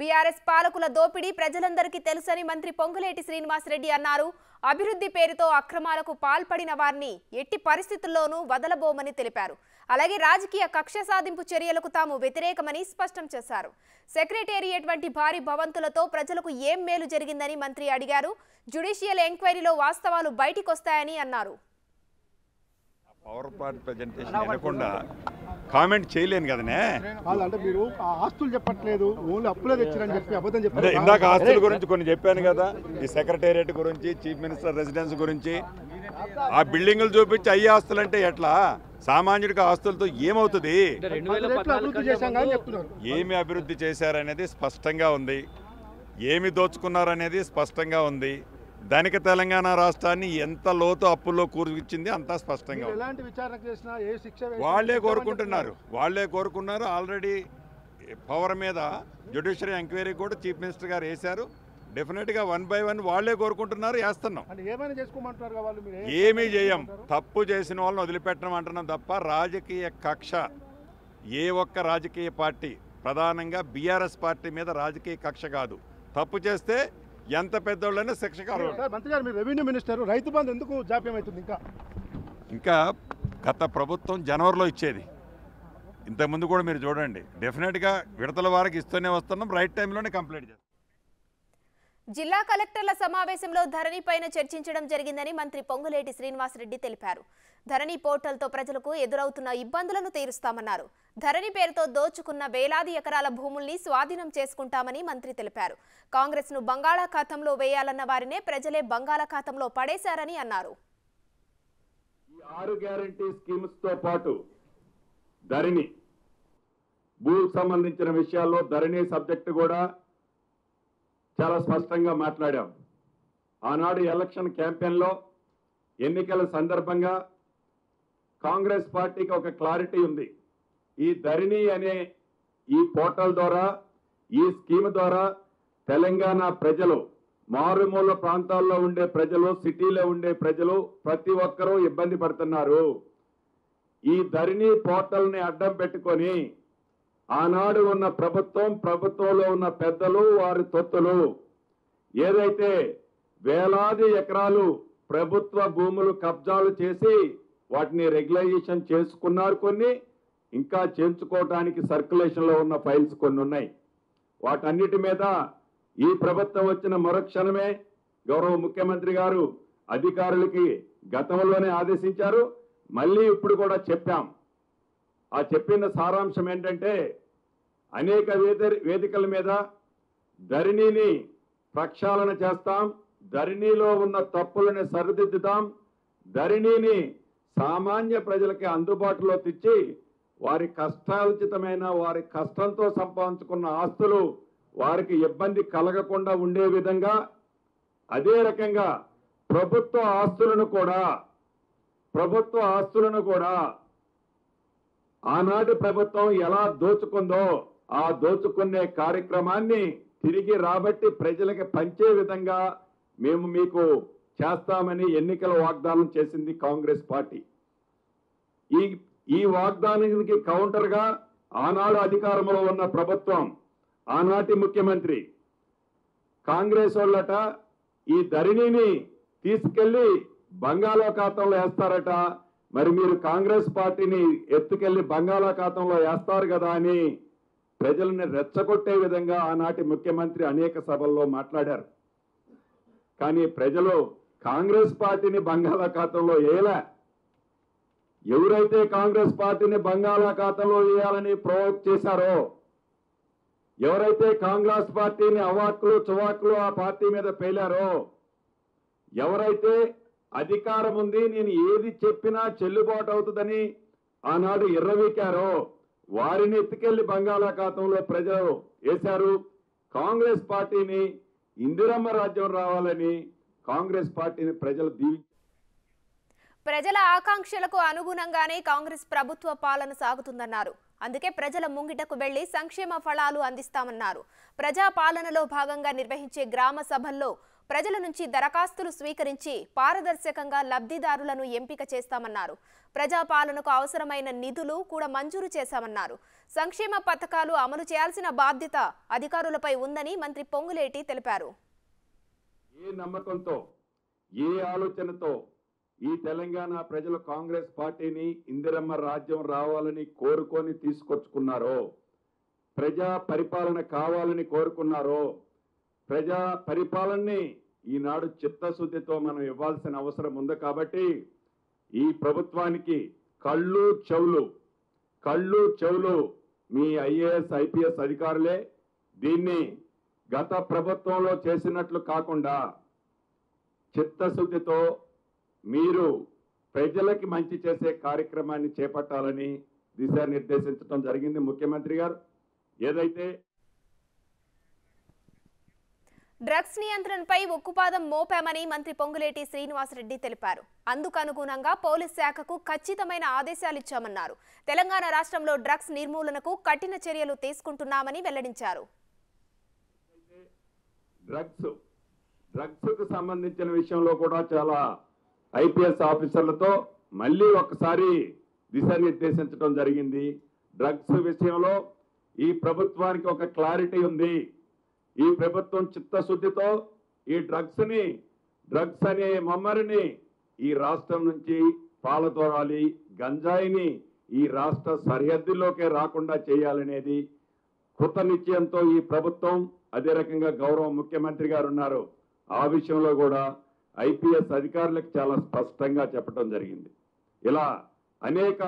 BRS పాలకుల దోపిడీ ప్రజలందరికీ తెలుసని మంత్రి పొంగులేటి శ్రీనివాసరెడ్డి అన్నారు. అభివృద్ధి పేరుతో అక్రమాలకు పాల్పడిన వారిని ఎట్టి పరిస్థితుల్లోనూ వదలబోమని తెలిపారు. అలాగే రాజకీయ కక్ష సాధింపు చర్యలకు తాము వ్యతిరేకమని స్పష్టం చేశారు. సెక్రటేరియట్ వంటి భారీ భవంతులతో ప్రజలకు ఏం మేలు జరిగిందని మంత్రి అడిగారు. జ్యుడిషియల్ ఎంక్వైరీలో వాస్తవాలు బయటికొస్తాయని అన్నారు. పవర్ పాయింట్ ప్రెజెంటేషన్ అనకుండా కామెంట్ చేయలేను కదనే. అంటే మీరు ఆస్తులు చెప్పట్లేదు, ఓన్లీ అప్పులే తెచ్చారని చెప్పి అబద్ధం చెప్పారు. ఇందాక ఆస్తుల గురించి కొన్ని చెప్పాను కదా, ఈ సెక్రటేరియట్ గురించి, చీఫ్ మినిస్టర్ రెసిడెన్స్ గురించి. ఆ బిల్డింగులు చూపించి అయ్యే ఆస్తులు అంటే ఎట్లా? సామాన్యుడికి ఆస్తులతో ఏమవుతుంది? ఏమి అభివృద్ధి చేశారనేది స్పష్టంగా ఉంది, ఏమి దోచుకున్నారనేది స్పష్టంగా ఉంది. దానికి తెలంగాణ రాష్ట్రాన్ని ఎంత లోతు అప్పుల్లో కూర్చింది అంతా స్పష్టంగా వాళ్ళే కోరుకున్నారు. ఆల్రెడీ పవర్ మీద జ్యుడిషియరీ ఎంక్వైరీ కూడా చీఫ్ మినిస్టర్ గారు వేశారు. డెఫినెట్గా 1 by 1 వాళ్ళే కోరుకుంటున్నారు, వేస్తున్నాం. ఏమీ చేయం, తప్పు చేసిన వాళ్ళని వదిలిపెట్టడం అంటున్నాం తప్ప రాజకీయ కక్ష ఏ ఒక్క రాజకీయ పార్టీ, ప్రధానంగా బీఆర్ఎస్ పార్టీ మీద రాజకీయ కక్ష కాదు. తప్పు చేస్తే ఎంత పెద్దోళ్ళైనా శిక్షకారు. మంత్రి గారు, మీరు రెవెన్యూ మినిస్టర్, రైతు బంధు ఎందుకు జాప్యం అవుతుంది? ఇంకా గత ప్రభుత్వం జనవరిలో ఇచ్చేది, ఇంతకుముందు కూడా మీరు చూడండి. డెఫినెట్గా విడతల వారికి ఇస్తూనే వస్తున్నాం, రైట్ టైంలోనే కంప్లీట్ చేస్తాం. జిల్లా కలెక్టర్ల సమావేశంలో ధరణి పైన చర్చించడం జరిగిందని మంత్రి పొంగులేటి శ్రీనివాసరెడ్డి తెలిపారు. ధరణి పోర్టల్తో ప్రజలకు ఎదురవుతున్న ఇబ్బందులను తీరుస్తామన్నారు. ధరణి పేరుతో దోచుకున్న వేలాది ఎకరాల భూముల్ని స్వాధీనం చేసుకుంటామని మంత్రి తెలిపారు. కాంగ్రెస్ ను బంగాళాఖాతంలో వేయాలన్న వారినే ప్రజలే బంగాళాఖాతంలో పడేశారని అన్నారు. ఈ 6 గ్యారంటీ స్కీమ్స్ తో పాటు ధరణి భూకు సంబంధించిన విషయాల్లో ధరణి సబ్జెక్టు కూడా చాలా స్పష్టంగా మాట్లాడాం. ఆనాడు ఎలక్షన్ క్యాంపెయిన్లో, ఎన్నికల సందర్భంగా కాంగ్రెస్ పార్టీకి ఒక క్లారిటీ ఉంది. ఈ ధరణి అనే ఈ పోర్టల్ ద్వారా, ఈ స్కీమ్ ద్వారా తెలంగాణ ప్రజలు, మారుమూల ప్రాంతాల్లో ఉండే ప్రజలు, సిటీలో ఉండే ప్రజలు ప్రతి ఒక్కరూ ఇబ్బంది పడుతున్నారు. ఈ ధరణి పోర్టల్ని అడ్డం పెట్టుకొని ఆనాడు ఉన్న ప్రభుత్వంలో ఉన్న పెద్దలు, వారి తొత్తులు ఏదైతే వేలాది ఎకరాలు ప్రభుత్వ భూములు కబ్జాలు చేసి వాటిని రెగ్యులైజేషన్ చేసుకున్నారు, కొన్ని ఇంకా చేయించుకోవడానికి సర్క్యులేషన్లో ఉన్న ఫైల్స్ కొన్ని ఉన్నాయి. వాటన్నిటి మీద ఈ ప్రభుత్వం వచ్చిన మరుక్షణమే గౌరవ ముఖ్యమంత్రి గారు అధికారులకి గతంలోనే ఆదేశించారు. మళ్ళీ ఇప్పుడు కూడా చెప్పాం. ఆ చెప్పిన సారాంశం ఏంటంటే, అనేక వేదికల మీద ధరణిని ప్రక్షాళన చేస్తాం, ధరణిలో ఉన్న తప్పులను సరిదిద్దుతాం, ధరణిని సామాన్య ప్రజలకి అందుబాటులో తెచ్చి వారి కష్టార్జితమైన, వారి కష్టంతో సంపాదించుకున్న ఆస్తులు వారికి ఇబ్బంది కలగకుండా ఉండే విధంగా, అదే రకంగా ప్రభుత్వ ఆస్తులను కూడా ఆనాటి ప్రభుత్వం ఎలా దోచుకుందో ఆ దోచుకునే కార్యక్రమాన్ని తిరిగి రాబట్టి ప్రజలకు పంచే విధంగా మేము మీకు చేస్తామని ఎన్నికల వాగ్దానం చేసింది కాంగ్రెస్ పార్టీ. ఈ వాగ్దానానికి కౌంటర్గా ఆనాడు అధికారంలో ఉన్న ప్రభుత్వం, ఆనాటి ముఖ్యమంత్రి కాంగ్రెస్ వాళ్ళట ఈ ధరణిని తీసుకెళ్లి బంగాళాఖాతంలో వేస్తారట. మరి మీరు కాంగ్రెస్ పార్టీని ఎత్తుకెళ్లి బంగాళాఖాతంలో వేస్తారు కదా అని ప్రజల్ని రెచ్చగొట్టే విధంగా ఆనాటి ముఖ్యమంత్రి అనేక సభల్లో మాట్లాడారు. కానీ ప్రజలు కాంగ్రెస్ పార్టీని బంగాళాఖాతంలో వేయలే. ఎవరైతే కాంగ్రెస్ పార్టీని బంగాళాఖాతంలో వేయాలని ప్రవోక్ చేశారో, ఎవరైతే కాంగ్రెస్ పార్టీని అవాక్కులు చువాకులు ఆ పార్టీ మీద పేలారో, ఎవరైతే అధికారం ఉంది, నేను ఏది చెప్పినా చెల్లుబాటు అవుతుందని ఆనాడు ఎర్రవీకారో, వారిని ఎత్తుకెళ్లి బంగాళాఖాతంలో ప్రజలు వేశారు. కాంగ్రెస్ పార్టీని ఇందిరమ్మ రాజ్యం రావాలని కాంగ్రెస్ పార్టీని ప్రజలు దీవించారు. ప్రజల ఆకాంక్షలకు అనుగుణంగానే కాంగ్రెస్ ప్రభుత్వ పాలన సాగుతుందన్నారు. అందుకే ప్రజల ముంగిటకు వెళ్లి సంక్షేమ ఫలాలు అందిస్తామన్నారు. ప్రజా పాలనలో భాగంగా నిర్వహించే గ్రామ సభల్లో ప్రజల నుంచి దరఖాస్తులు స్వీకరించి పారదర్శకంగా లబ్ధిదారులను ఎంపిక చేస్తామన్నారు. ప్రజాపాలనకు అవసరమైన నిధులు కూడా మంజూరు చేశామన్నారు. సంక్షేమ పథకాలు అమలు చేయాల్సిన బాధ్యత అధికారులపై ఉందని మంత్రి పొంగులేటి తెలిపారు. ఏ నమ్మకంతో, ఏ ఆలోచనతో ఈ తెలంగాణ ప్రజలు కాంగ్రెస్ పార్టీని ఇందిరమ్మ రాజ్యం రావాలని కోరుకొని తీసుకొచ్చుకున్నారో, ప్రజా పరిపాలన కావాలని కోరుకున్నారో, ప్రజా పరిపాలనని ఈనాడు చిత్తశుద్ధితో మనం ఇవ్వాల్సిన అవసరం ఉంది. కాబట్టి ఈ ప్రభుత్వానికి కళ్ళు చెవులు మీ ఐఏఎస్ ఐపీఎస్ అధికారులే. దీన్ని గత ప్రభుత్వంలో చేసినట్లు కాకుండా చిత్తశుద్ధితో మీరు ప్రజలకి మంచి చేసే కార్యక్రమాన్ని చేపట్టాలని దిశానిర్దేశించడం జరిగింది ముఖ్యమంత్రి గారు. ఏదైతే డ్రగ్స్ నియంత్రణపై ఉక్కుపాదం మోపామని మంత్రి పొంగులేటి శ్రీనివాసరెడ్డి తెలిపారు. అందుకనుగుణంగా పోలీస్ శాఖకు ఖచ్చితమైన ఆదేశాలిచ్చామన్నారు. తెలంగాణ రాష్ట్రంలో డ్రగ్స్ నిర్మూలనకు కఠిన చర్యలు తీసుకుంటున్నామని వెల్లడించారు. డ్రగ్స్ కు సంబంధించిన విషయంలో కూడా చాలా ఐపీఎస్ ఆఫీసర్లతో మళ్ళీ ఒకసారి దిశానిర్దేశించడం జరిగింది. డ్రగ్స్ విషయంలో ఈ ప్రభుత్వానికి ఒక క్లారిటీ ఉంది. ఈ ప్రభుత్వం చిత్తశుద్ధితో ఈ డ్రగ్స్ అనే మమ్మరిని ఈ రాష్ట్రం నుంచి పాలదోరాలి, గంజాయిని ఈ రాష్ట్ర సరిహద్దుల్లోకే రాకుండా చేయాలనేది కృత నిశ్చయంతో ఈ ప్రభుత్వం, అదే రకంగా గౌరవ ముఖ్యమంత్రి గారు ఉన్నారు. ఆ విషయంలో కూడా ఐపీఎస్ అధికారులకు చాలా స్పష్టంగా చెప్పడం జరిగింది. ఇలా అనేక